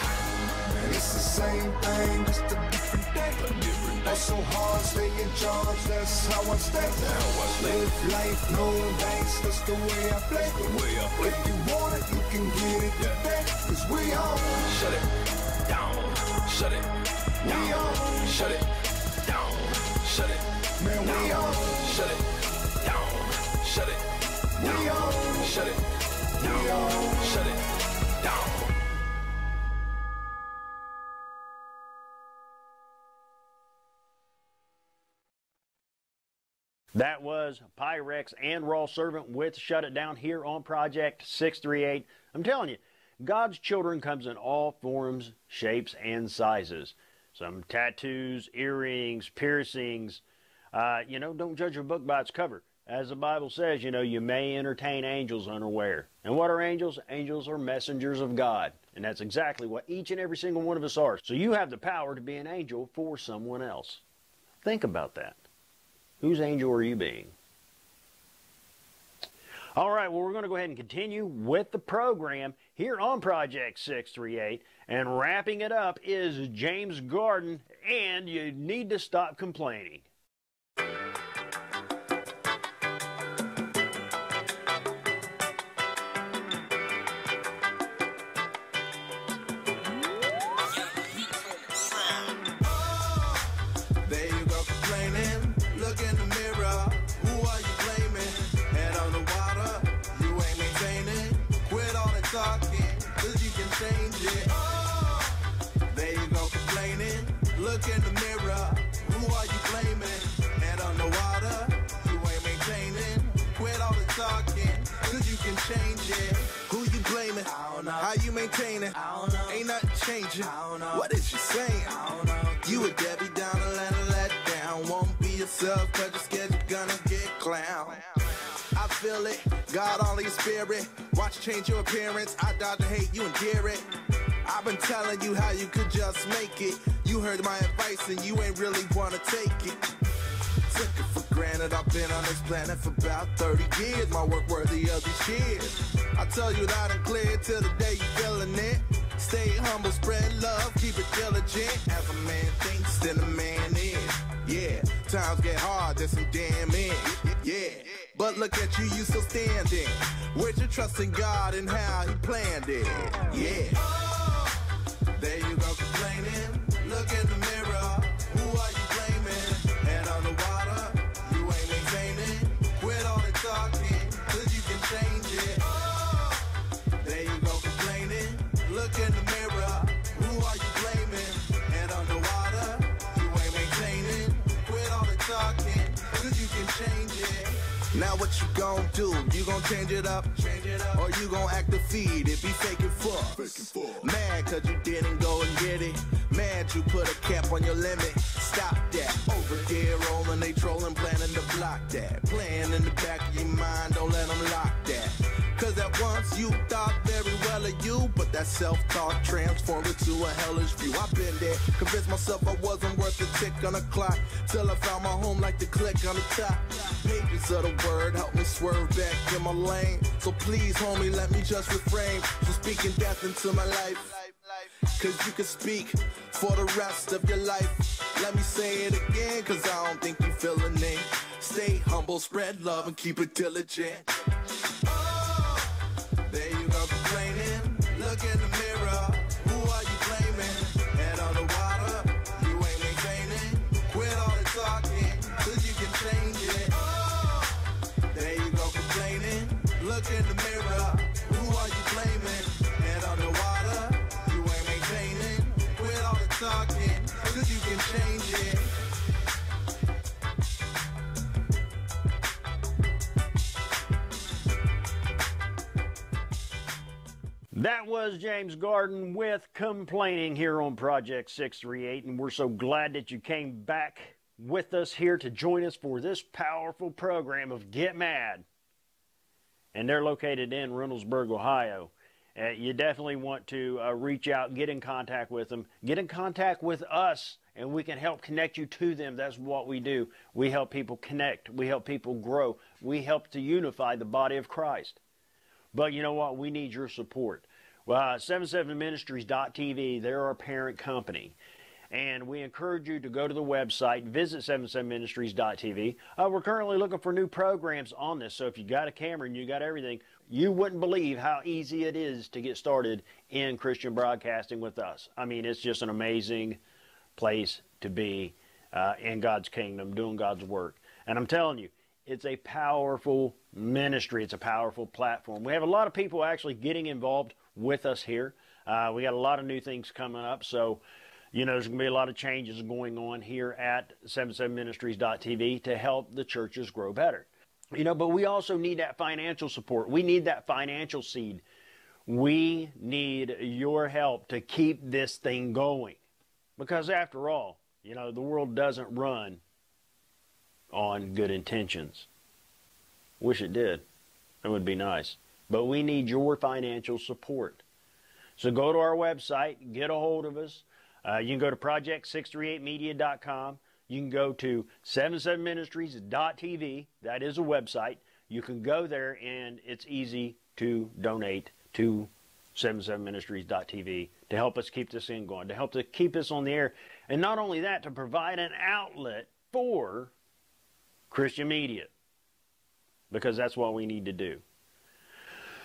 It's the same thing, just a different day. Hustle hard, stay in charge, that's how I stay. Live life, no dice, that's the way I play. If you want it, you can get it today. Cause we on. Shut it down. Shut it. We on. Shut it down. Shut it. Man, we on. Shut it down. Shut it. We on. Shut it We down. on. Shut it down. That was Pyrex and Raw Servant with Shut It Down here on Project 638. I'm telling you, God's children comes in all forms, shapes, and sizes. Some tattoos, earrings, piercings. Don't judge a book by its cover. As the Bible says, you may entertain angels unaware. And what are angels? Angels are messengers of God. And that's exactly what each and every single one of us are. So you have the power to be an angel for someone else. Think about that. Whose angel are you being? All right, well, we're going to go ahead and continue with the program here on Project 638. And wrapping it up is James Garden, and you need to stop complaining. There you go complaining, look in the mirror, who are you blaming? Head on the water, you ain't maintaining, quit all the talking, cause you can change it. There you go complaining, look in the mirror, who are you blaming? Head on the water, you ain't maintaining, quit all the talking, cause you can change it. Who you blaming? I don't know. How you maintaining? I don't know. Ain't nothing changing. I don't know. What is you saying? I don't know. You a Debbie Downer, let down. Won't be yourself, cause you're scared you're gonna get clown. I feel it, God all in your spirit. Watch change your appearance. I dodge the hate, you endear it. I've been telling you how you could just make it. You heard my advice and you ain't really wanna take it. Took it for granted, I've been on this planet for about 30 years. My work worthy of these years. I tell you loud and clear till the day you feeling it. Stay humble, spread love, keep it diligent. As a man thinks, then a man is. Yeah, times get hard, there's some damn in. Yeah, but look at you still standing. Where'd you trust in God and how he planned it? Yeah. There you go complaining, look in the mirror, who are you blaming? Head on the water, you ain't maintaining, quit all the talking, cause you can change it. There you go complaining, look in the mirror, who are you blaming? Head on the water, you ain't maintaining, quit all the talking, cause you can change it. Now what you gon' do? You gon' change it up? Or you gon' act defeated, be faking fuss? Mad cause you didn't go and get it. Mad you put a cap on your limit. Stop that. Over there rolling, they trolling, planning to block that. Playing in the back of your mind, don't let them lock that. Cause at once you thought very well of you, but that self-talk transformed into a hellish view. I've been there, convinced myself I wasn't worth the tick on the clock, till I found my home like the click on the top. Pages of the word help me swerve back in my lane. So please, homie, let me just refrain from speaking death into my life. Cause you can speak for the rest of your life. Let me say it again, cause I don't think you feeling it. Stay humble, spread love, and keep it diligent. There you go complaining, look in the mirror, who are you blaming? Head on the water, you ain't maintaining, quit all the talking, cause you can change it. There you go complaining, look in the mirror, who are you blaming? Head on the water, you ain't maintaining, quit all the talking, cause you can change it. That was James Garden with Complaining here on Project 638, and we're so glad that you came back with us here to join us for this powerful program of Get Mad. And they're located in Reynoldsburg, Ohio. You definitely want to reach out, get in contact with them, get in contact with us, and we can help connect you to them. That's what we do. We help people connect. We help people grow. We help to unify the body of Christ. But you know what? We need your support. Well, 77ministries.tv, they're our parent company. And we encourage you to go to the website, visit 77ministries.tv. We're currently looking for new programs on this. So if you got a camera and you got everything, you wouldn't believe how easy it is to get started in Christian broadcasting with us. I mean, it's just an amazing place to be in God's kingdom, doing God's work. And I'm telling you, it's a powerful ministry. It's a powerful platform. We have a lot of people actually getting involved with us here. We got a lot of new things coming up. So, you know, there's going to be a lot of changes going on here at 77ministries.tv to help the churches grow better. You know, but we also need that financial support. We need that financial seed. We need your help to keep this thing going. Because after all, you know, the world doesn't run on good intentions. Wish it did. It would be nice. But we need your financial support. So go to our website, get a hold of us. You can go to project638media.com. You can go to 77ministries.tv. That is a website. you can go there and it's easy to donate to 77ministries.tv to help us keep this thing going, to help to keep us on the air. And not only that, to provide an outlet for Christian media, because that's what we need to do.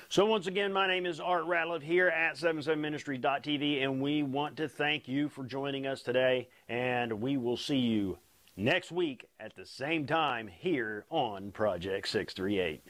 So once again, my name is Art Ratliff here at 77ministries.tv, and we want to thank you for joining us today, and we will see you next week at the same time here on Project 638.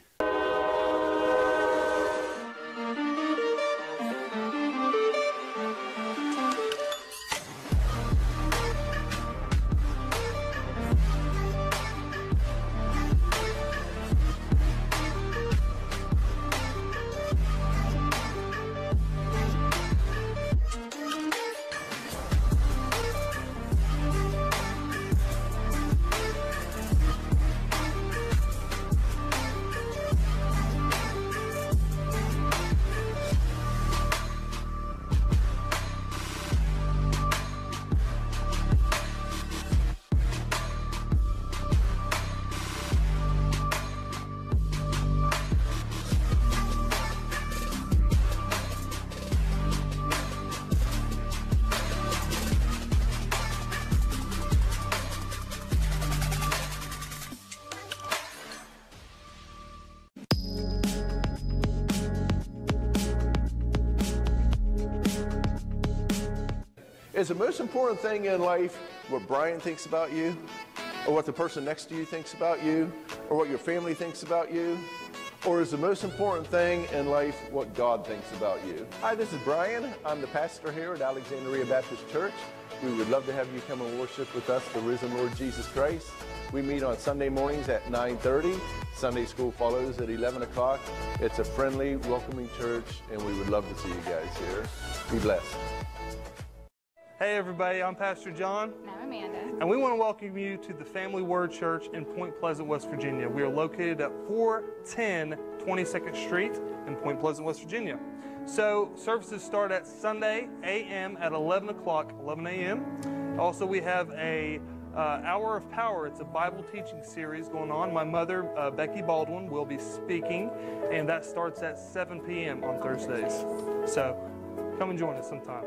Is the most important thing in life what Brian thinks about you, or what the person next to you thinks about you, or what your family thinks about you? Or is the most important thing in life what God thinks about you? Hi, this is Brian. I'm the pastor here at Alexandria Baptist Church. We would love to have you come and worship with us, the risen Lord Jesus Christ. We meet on Sunday mornings at 9:30. Sunday school follows at 11 o'clock. It's a friendly, welcoming church, and we would love to see you guys here. Be blessed. Hey everybody, I'm Pastor John. And I'm Amanda. And we want to welcome you to the Family Word Church in Point Pleasant, West Virginia. We are located at 410 22nd Street in Point Pleasant, West Virginia. So services start at Sunday a.m. at 11 o'clock, 11 a.m. Also, we have a Hour of Power. It's a Bible teaching series going on. My mother, Becky Baldwin, will be speaking, and that starts at 7 p.m. on Thursdays. So come and join us sometime.